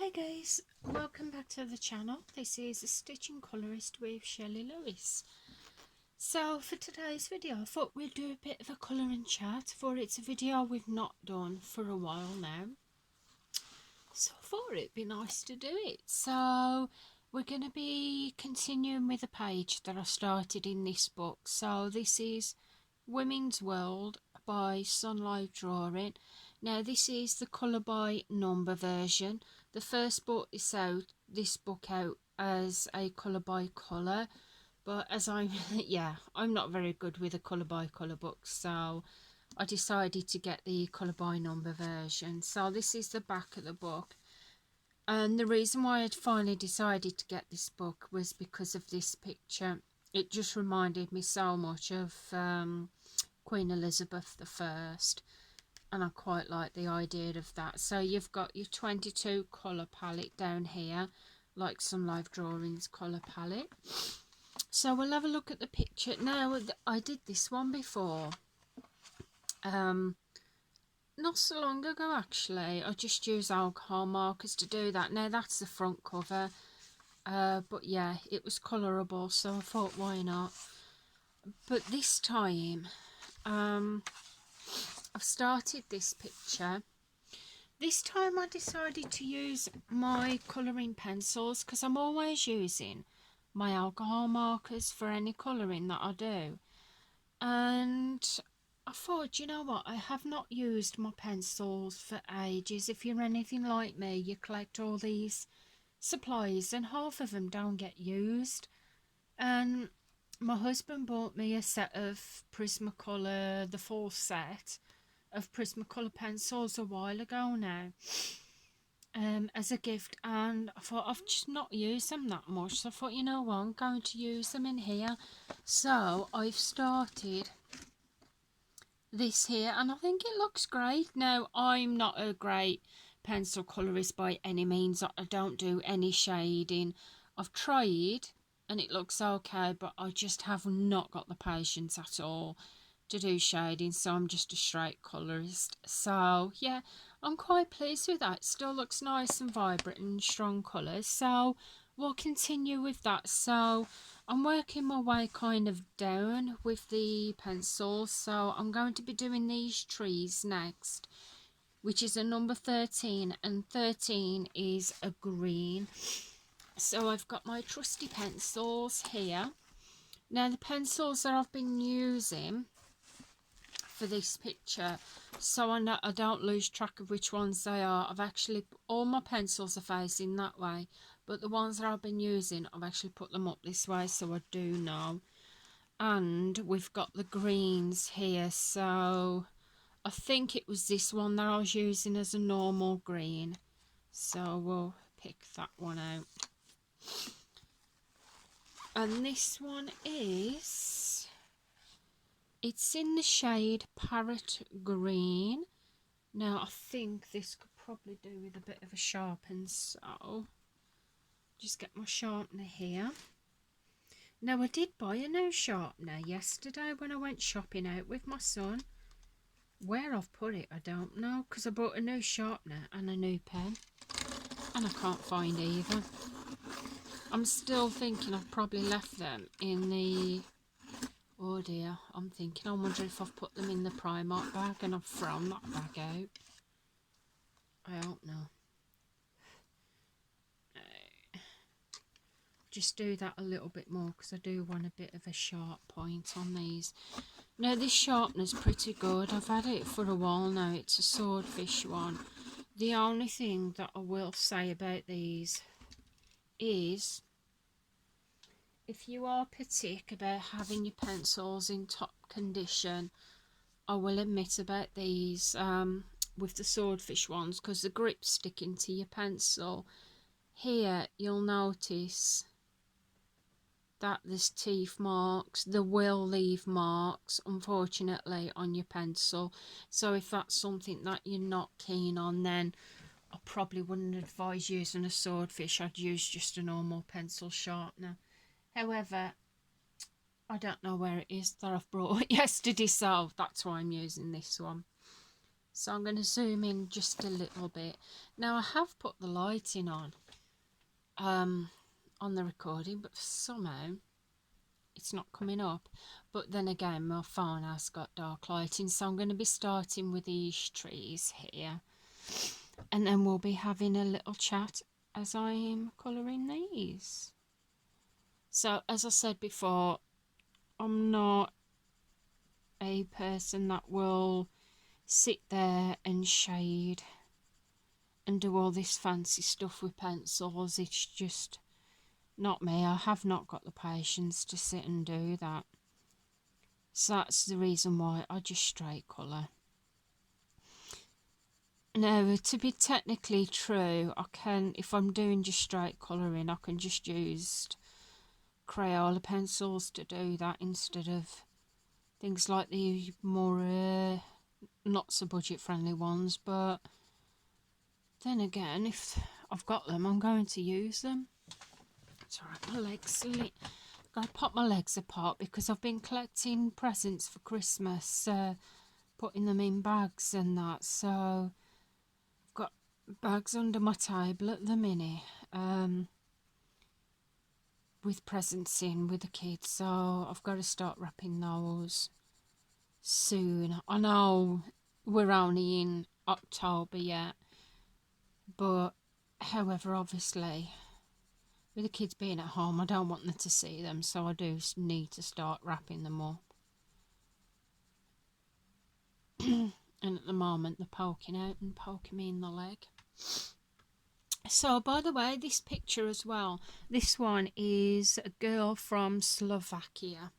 Hi guys, welcome back to the channel. This is a Stitching Colourist with Shelley Lewis. So for today's video I thought we'd do a bit of a colour and chat, for it's a video we've not done for a while now. So I thought it'd be nice to do it. So we're going to be continuing with a page that I started in this book. So this is Women's World by Sunlifedrawing. Now this is the colour by number version. The first book is out, this book out as a colour by colour, but as I'm I'm not very good with a colour by colour book, so I decided to get the colour by number version. So this is the back of the book, and the reason why I'd finally decided to get this book was because of this picture. It just reminded me so much of Queen Elizabeth I, and I quite like the idea of that. So you've got your 22 colour palette down here, like Sunlifedrawing's colour palette. So we'll have a look at the picture. Now I did this one before, not so long ago actually. I just used alcohol markers to do that. Now that's the front cover, but yeah, it was colourable, so I thought why not. But this time I've started this picture. This time I decided to use my colouring pencils, because I'm always using my alcohol markers for any colouring that I do. And I thought, you know what, I have not used my pencils for ages. If you're anything like me, you collect all these supplies and half of them don't get used. And my husband bought me a set of Prismacolor, the full set of Prismacolor pencils a while ago now, as a gift, and I thought I've just not used them that much, so I thought, you know what, I'm going to use them in here. So I've started this here, and I think it looks great. Now I'm not a great pencil colorist by any means. I don't do any shading. I've tried and it looks okay, but I just have not got the patience at all to do shading, so I'm just a straight colorist. So yeah, I'm quite pleased with that. It still looks nice and vibrant and strong colors, so we'll continue with that. So I'm working my way kind of down with the pencils, so I'm going to be doing these trees next, which is a number 13, and 13 is a green. So I've got my trusty pencils here. Now the pencils that I've been using for this picture, so I don't lose track of which ones they are, I've actually, all my pencils are facing that way, but the ones that I've been using, I've actually put them up this way so I do know. And we've got the greens here, so I think it was this one that I was using as a normal green, so we'll pick that one out. And this one is, it's in the shade Parrot Green. Now I think this could probably do with a bit of a sharpen, so just get my sharpener here. Now I did buy a new sharpener yesterday when I went shopping out with my son. Where I've put it I don't know, because I bought a new sharpener and a new pen, and I can't find either. I'm still thinking I've probably left them in the, oh dear, I'm thinking, I wonder if I've put them in the Primark bag and I've thrown that bag out. I don't know. Just do that a little bit more, because I do want a bit of a sharp point on these. Now this sharpener's pretty good. I've had it for a while now. It's a swordfish one. The only thing that I will say about these is, if you are particular about having your pencils in top condition, I will admit about these with the swordfish ones, because the grip's sticking to your pencil. Here you'll notice that there's teeth marks. There will leave marks, unfortunately, on your pencil. So if that's something that you're not keen on, then I probably wouldn't advise using a swordfish. I'd use just a normal pencil sharpener. However, I don't know where it is that I've brought it yesterday, so that's why I'm using this one. So I'm going to zoom in just a little bit. Now I have put the lighting on the recording, but somehow it's not coming up. But then again, my phone has got dark lighting, so I'm going to be starting with these trees here, and then we'll be having a little chat as I am colouring these. So as I said before, I'm not a person that will sit there and shade and do all this fancy stuff with pencils. It's just not me. I have not got the patience to sit and do that. So that's the reason why I just straight colour. Now, to be technically true, I can, if I'm doing just straight colouring, I can just use Crayola pencils to do that instead of things like the more not so budget friendly ones. But then again, if I've got them, I'm going to use them. It's alright, my legs, gotta pop my legs apart because I've been collecting presents for Christmas, putting them in bags and that. So I've got bags under my table at the minute, with presents in with the kids, so I've got to start wrapping those soon. I know we're only in October yet, but however, obviously with the kids being at home, I don't want them to see them, so I do need to start wrapping them up. And at the moment they're poking out and poking me in the leg. So by the way, this picture as well, this one is a girl from Slovakia,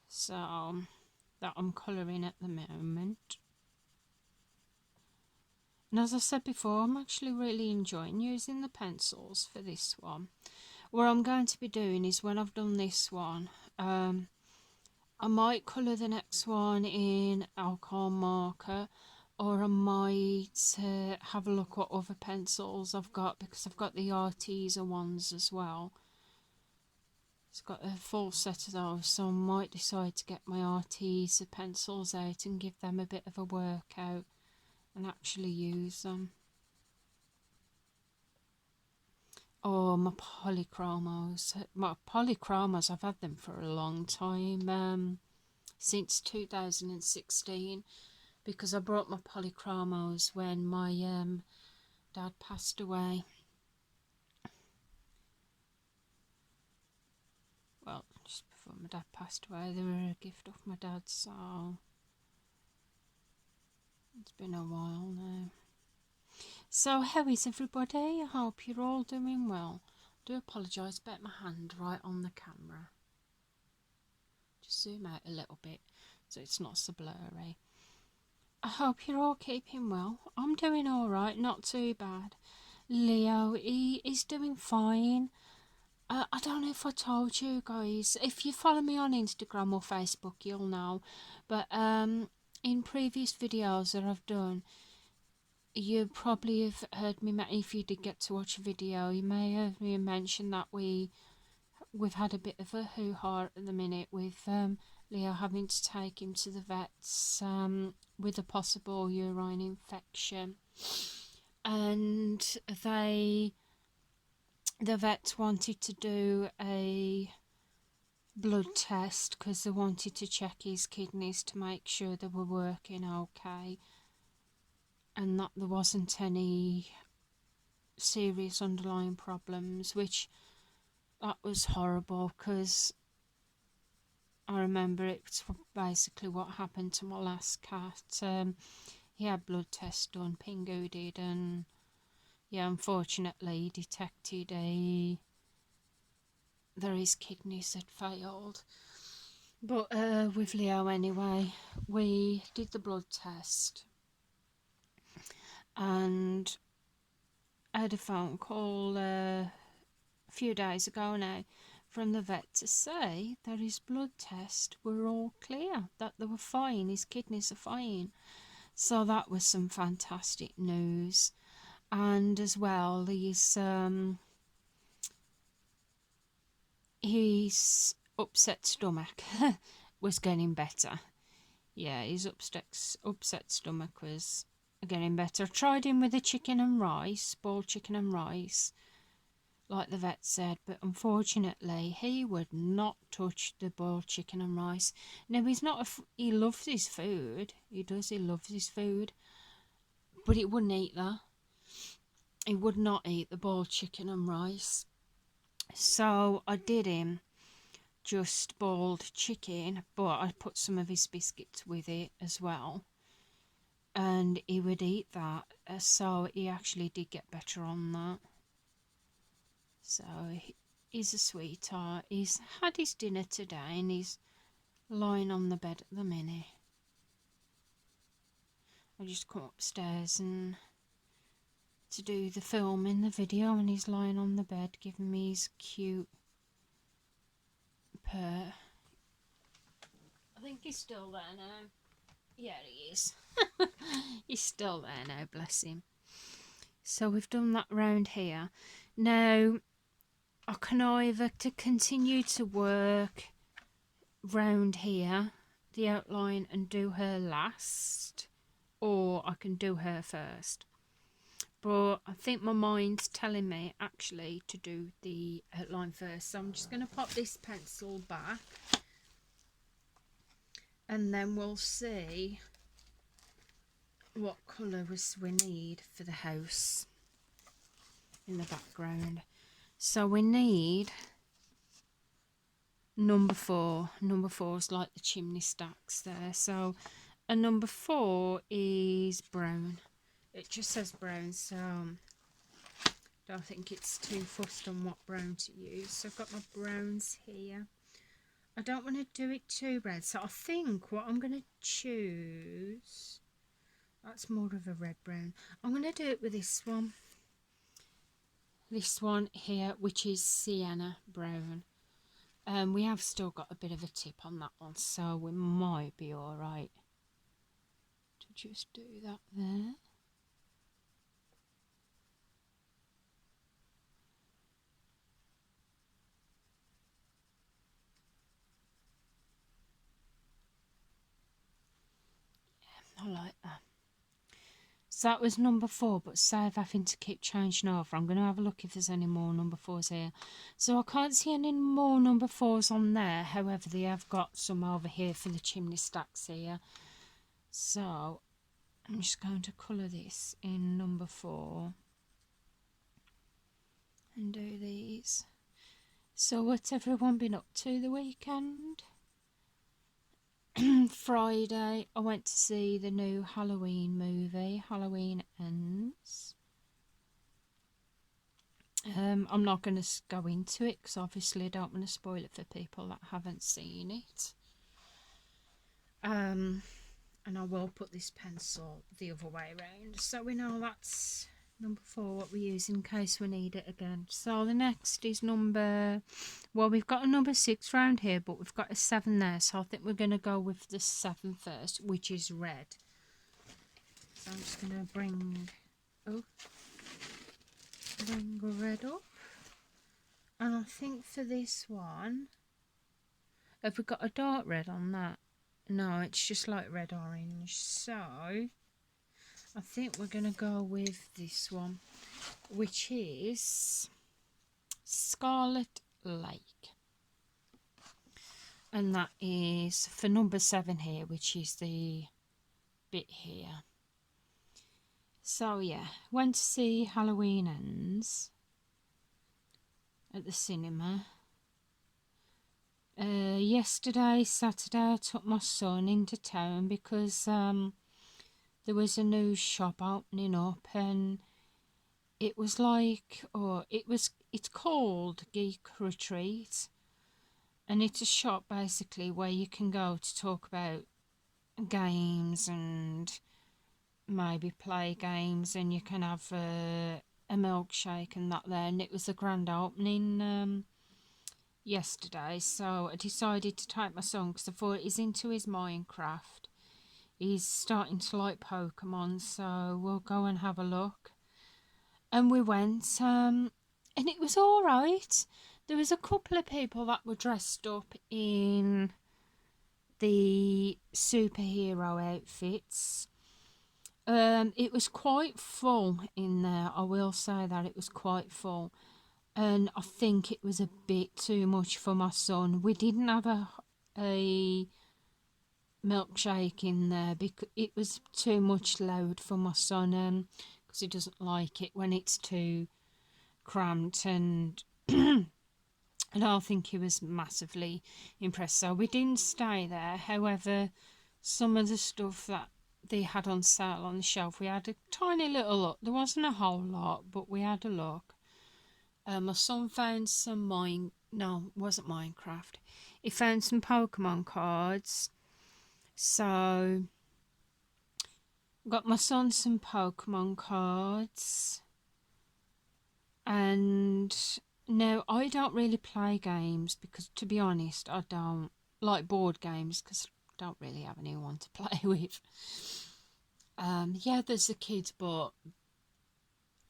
so that I'm colouring at the moment. And as I said before, I'm actually really enjoying using the pencils for this one. What I'm going to be doing is, when I've done this one, I might colour the next one in alcohol marker, or I might have a look what other pencils I've got, because I've got the Arteza ones as well. It's got a full set of those, so I might decide to get my Arteza pencils out and give them a bit of a workout and actually use them. Oh, my polychromos. My polychromos, I've had them for a long time, since 2016, because I brought my polychromos when my dad passed away. Well, just before my dad passed away. They were a gift off my dad, so it's been a while now. So how is everybody? I hope you're all doing well. I do apologise about my hand right on the camera. Just zoom out a little bit so it's not so blurry. I hope you're all keeping well. I'm doing alright, not too bad. Leo, he is doing fine. I don't know if I told you guys. If you follow me on Instagram or Facebook, you'll know. But in previous videos that I've done, you probably have heard me, if you did get to watch a video, you may have heard me mention that we've had a bit of a hoo-ha at the minute with Leo having to take him to the vets with a possible urine infection. And the vets wanted to do a blood test because they wanted to check his kidneys to make sure they were working okay and that there wasn't any serious underlying problems, which that was horrible, because I remember it's basically what happened to my last cat. He had blood tests done, Pingu did, and yeah, unfortunately he detected that his kidneys had failed. But with Leo anyway, we did the blood test, and I had a phone call a few days ago now from the vet to say that his blood tests were all clear, that they were fine, his kidneys are fine. So that was some fantastic news. And as well, his upset stomach was getting better. yeah, his upset stomach was getting better. I tried him with the chicken and rice, boiled chicken and rice, like the vet said, but unfortunately he would not touch the boiled chicken and rice. Now, he's not he loves his food. He loves his food, but he wouldn't eat that. He would not eat the boiled chicken and rice. So I did him just boiled chicken, but I put some of his biscuits with it as well, and he would eat that. So he actually did get better on that. So he's a sweetheart. He's had his dinner today and he's lying on the bed at the minute. I just come upstairs and to do the filming, the video, and he's lying on the bed giving me his cute purr. I think he's still there now. Yeah, he is. He's still there now, bless him. So we've done that round here. Now, I can either to continue to work round here, the outline, and do her last, or I can do her first. But I think my mind's telling me actually to do the outline first. So I'm just going to pop this pencil back, and then we'll see what colours we need for the house in the background. So we need number 4. Number 4 is like the chimney stacks there. So a number 4 is brown. It just says brown, so don't think it's too fussed on what brown to use. So I've got my browns here. I don't want to do it too brown, so I think what I'm going to choose, that's more of a red brown. I'm going to do it with this one. This one here, which is sienna brown. We have still got a bit of a tip on that one, so we might be alright to just do that there. I like that. So that was number 4, but save having to keep changing over. I'm going to have a look if there's any more number 4s here. So I can't see any more number 4s on there. However, they have got some over here for the chimney stacks here. So I'm just going to colour this in number 4 and do these. So what's everyone been up to the weekend? Friday, I went to see the new Halloween movie, Halloween Ends. I'm not going to go into it because obviously I don't want to spoil it for people that haven't seen it. And I will put this pencil the other way around so we know that's number 4, what we use in case we need it again. So the next is number, well, we've got a number 6 round here, but we've got a 7 there, so I think we're going to go with the 7 first, which is red. So I'm just going to bring red up, and I think for this one, have we got a dark red on that? No, it's just like red orange. So I think we're going to go with this one, which is Scarlet Lake. And that is for number 7 here, which is the bit here. So yeah, went to see Halloween Ends at the cinema. Yesterday, Saturday, I took my son into town because there was a new shop opening up, and it was like, it's called Geek Retreat, and it's a shop basically where you can go to talk about games and maybe play games, and you can have a milkshake and that there. And it was a grand opening yesterday, so I decided to take my son because I thought he's into his Minecraft. He's starting to like Pokemon, so we'll go and have a look. And we went, and it was alright. There was a couple of people that were dressed up in the superhero outfits. It was quite full in there. I will say that it was quite full, and I think it was a bit too much for my son. We didn't have a milkshake in there because it was too much loud for my son, because he doesn't like it when it's too cramped, and I don't think he was massively impressed. So we didn't stay there. However, some of the stuff that they had on sale on the shelf, we had a tiny little look. There wasn't a whole lot, but we had a look. My son found some no, it wasn't Minecraft. He found some Pokemon cards. So got my son some Pokemon cards. And no, I don't really play games because, to be honest, I don't like board games because I don't really have anyone to play with. Yeah, there's the kids, but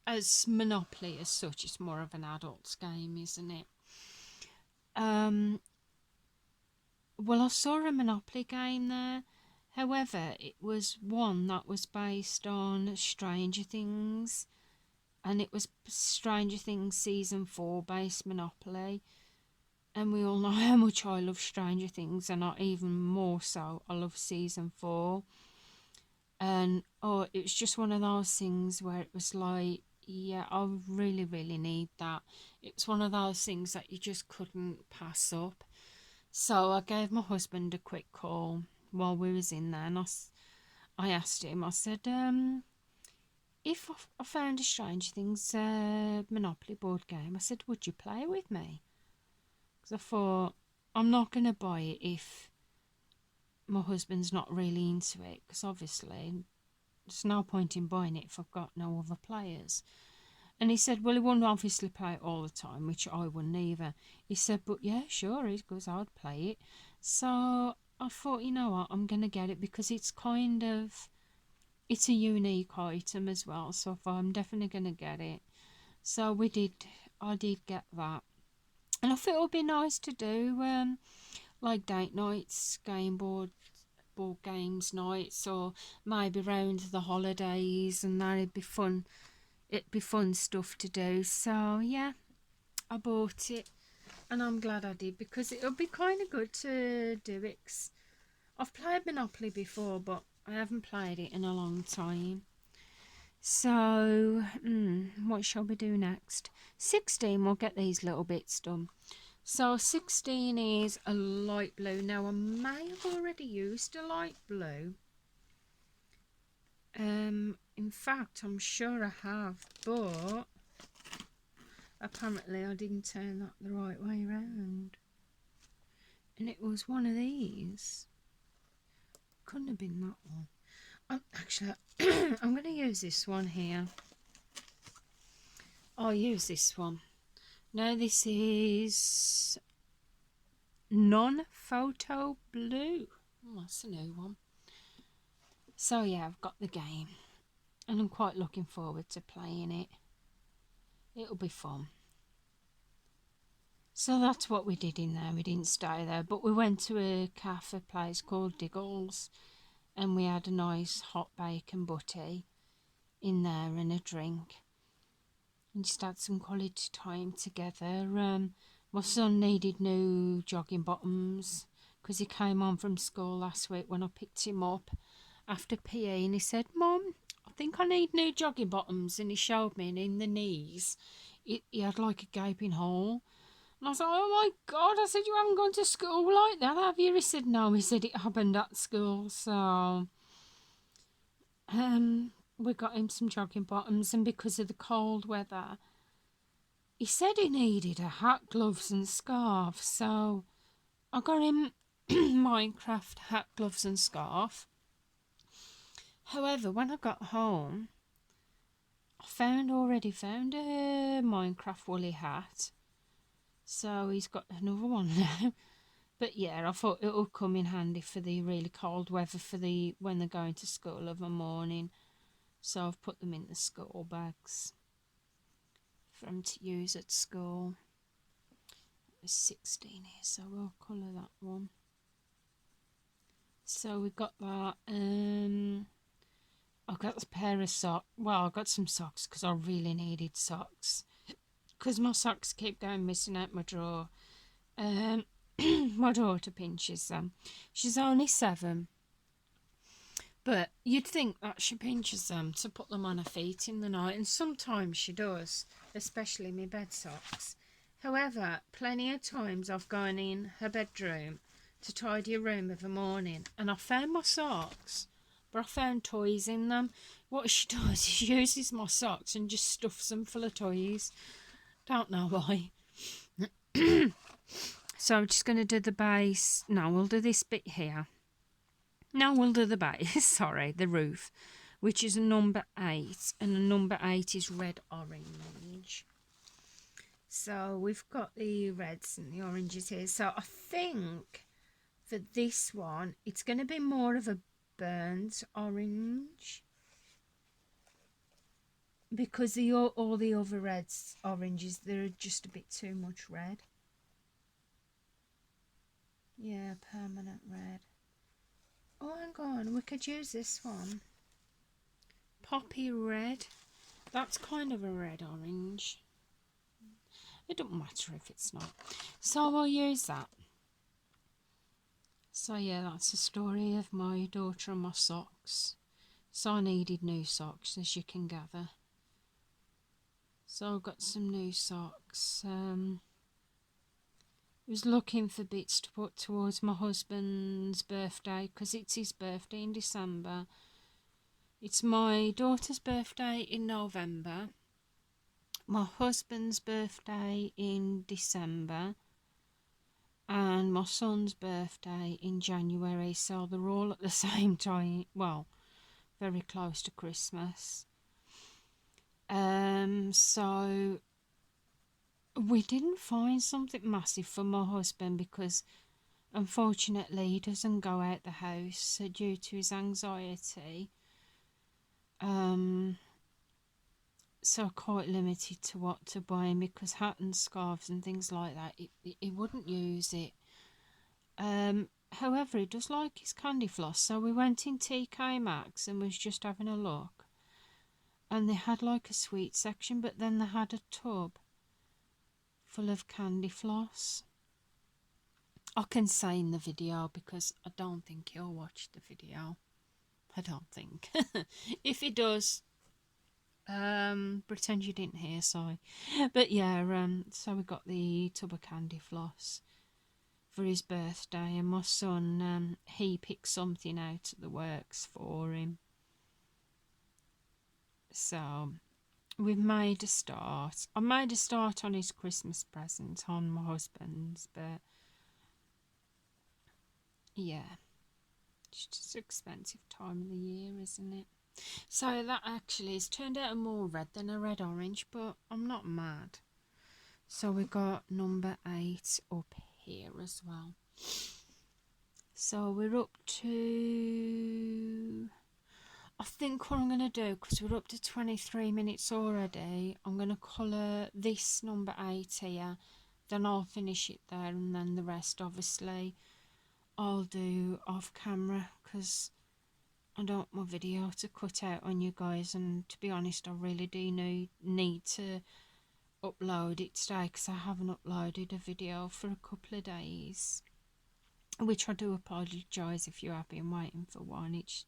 as Monopoly as such, it's more of an adult's game, isn't it? Well, I saw a Monopoly game there. However, it was one that was based on Stranger Things, and it was Stranger Things season 4 based Monopoly. And we all know how much I love Stranger Things, and even more so, I love season 4. And it was just one of those things where it was like, yeah, I really, really need that. It was one of those things that you just couldn't pass up. So I gave my husband a quick call while we was in there, and I asked him, I said, if I found a Stranger Things Monopoly board game, I said, would you play with me? Because I thought, I'm not going to buy it if my husband's not really into it, because obviously there's no point in buying it if I've got no other players. And he said, well, he wouldn't obviously play it all the time, which I wouldn't either. He said, but yeah, sure, he goes, I'd play it. So I thought, you know what, I'm going to get it because it's a unique item as well. So I thought, I'm definitely going to get it. So I did get that. And I thought it would be nice to do like date nights, board games nights, or maybe around the holidays, and that'd be fun. It'd be fun stuff to do. So yeah, I bought it, and I'm glad I did because it'll be kind of good to do it. I've played Monopoly before, but I haven't played it in a long time. So what shall we do next? 16, we'll get these little bits done. So 16 is a light blue. Now I may have already used a light blue. In fact, I'm sure I have, but apparently I didn't turn that the right way around. And it was one of these. Couldn't have been that one. Actually, I'm going to use this one here. I'll use this one. Now this is non-photo blue. Oh, that's a new one. So yeah, I've got the game, and I'm quite looking forward to playing it. It'll be fun. So that's what we did in there. We didn't stay there, but we went to a cafe place called Diggles, and we had a nice hot bacon butty in there and a drink, and just had some quality time together. My son needed new jogging bottoms because he came home from school last week when I picked him up after PE, and he said, Mum, I think I need new jogging bottoms. And he showed me, and in the knees he had like a gaping hole. And I was like, oh my God. I said, you haven't gone to school like that, have you? He said, no. He said it happened at school. So we got him some jogging bottoms, and because of the cold weather, he said he needed a hat, gloves and scarf. So I got him Minecraft hat, gloves and scarf. However, when I got home, I already found a Minecraft woolly hat. So he's got another one now. But yeah, I thought it would come in handy for the really cold weather when they're going to school of a morning. So I've put them in the school bags for them to use at school. There's 16 here, so we'll colour that one. So we got that. I got a pair of socks. Well, I got some socks because I really needed socks. Because my socks keep going missing out my drawer. My daughter pinches them. She's only 7. But you'd think that she pinches them to put them on her feet in the night. And sometimes she does. Especially my bed socks. However, plenty of times I've gone in her bedroom to tidy a room of a morning. And I found my socks. But I found toys in them. What she does is she uses my socks and just stuffs them full of toys. Don't know why. So I'm just going to do the base. No, we'll do this bit here. No, we'll do the base. Sorry, the roof, which is a number 8. And a number 8 is red orange. So we've got the reds and the oranges here. So I think for this one, it's going to be more of a burnt orange, because all the other reds, oranges, they're just a bit too much red. Yeah, permanent red. Oh, hang on, we could use this one. Poppy red. That's kind of a red orange. It doesn't matter if it's not. So I'll use that. So yeah, that's the story of my daughter and my socks. So I needed new socks, as you can gather. So I've got some new socks. I was looking for bits to put towards my husband's birthday, because it's his birthday in December. It's my daughter's birthday in November, my husband's birthday in December, and my son's birthday in January. So they're all at the same time. Well, very close to Christmas. So we didn't find something massive for my husband, because unfortunately he doesn't go out the house due to his anxiety. So quite limited to what to buy him, because hat and scarves and things like that, he wouldn't use it. However, he does like his candy floss, so we went in TK Maxx and was just having a look, and they had like a sweet section, but then they had a tub full of candy floss. I can say in the video, because I don't think he'll watch the video. I don't think. If he does, pretend you didn't hear, sorry. But yeah, so we got the tub of candy floss for his birthday, and my son, he picked something out of the works for him. So we've made a start. I made a start on his Christmas present, on my husband's, but yeah, it's just an expensive time of the year, isn't it? So that actually has turned out more red than a red orange, but I'm not mad. So we got number 8 up here as well. So we're up to, I think what I'm going to do, because we're up to 23 minutes already, I'm going to colour this number 8 here, then I'll finish it there, and then the rest obviously I'll do off camera, because I don't want my video to cut out on you guys, and to be honest, I really do need to upload it today, because I haven't uploaded a video for a couple of days, which I do apologise if you have been waiting for one. It's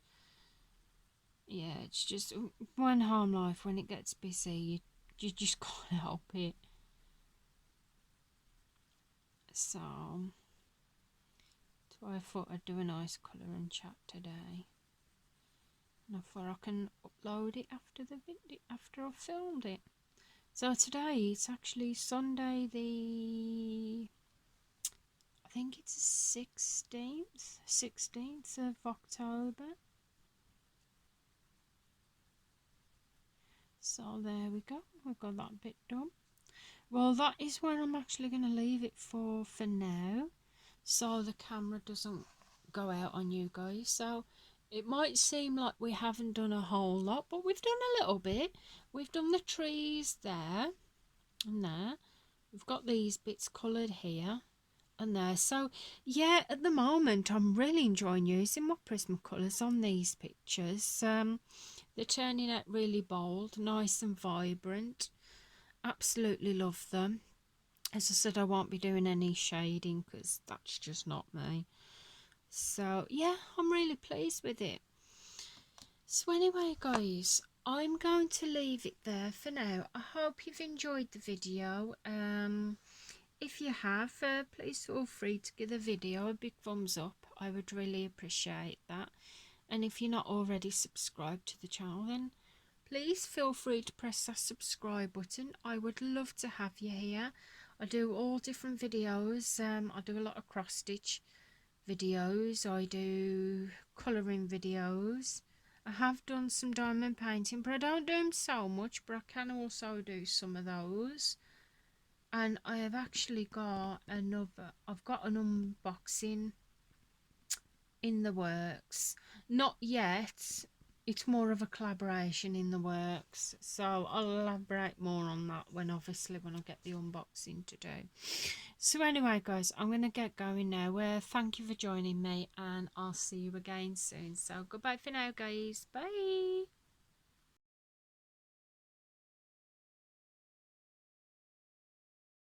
just one home life, when it gets busy, you just can't help it. So I thought I'd do a nice colour and chat today, and I thought I can upload it after the video, after I've filmed it. So today it's actually Sunday, I think it's the 16th of October. So there we go, we've got that bit done. Well, that is where I'm actually going to leave it for now, so the camera doesn't go out on you guys. So it might seem like we haven't done a whole lot, but we've done a little bit. We've done the trees there and there. We've got these bits coloured here, and there. So yeah, at the moment I'm really enjoying using my Prismacolors on these pictures. They're turning out really bold, nice and vibrant. Absolutely love them. As I said, I won't be doing any shading because that's just not me. So yeah, I'm really pleased with it. So anyway guys, I'm going to leave it there for now. I hope you've enjoyed the video. If you have, please feel free to give the video a big thumbs up. I would really appreciate that. And if you're not already subscribed to the channel, then please feel free to press that subscribe button. I would love to have you here. I do all different videos. I do a lot of cross stitch videos. I do colouring videos. I have done some diamond painting, but I don't do them so much, but I can also do some of those. And I have actually got I've got an unboxing in the works. Not yet. It's more of a collaboration in the works. So I'll elaborate more on that when I get the unboxing to do. So anyway guys, I'm going to get going now. Thank you for joining me, and I'll see you again soon. So goodbye for now guys. Bye.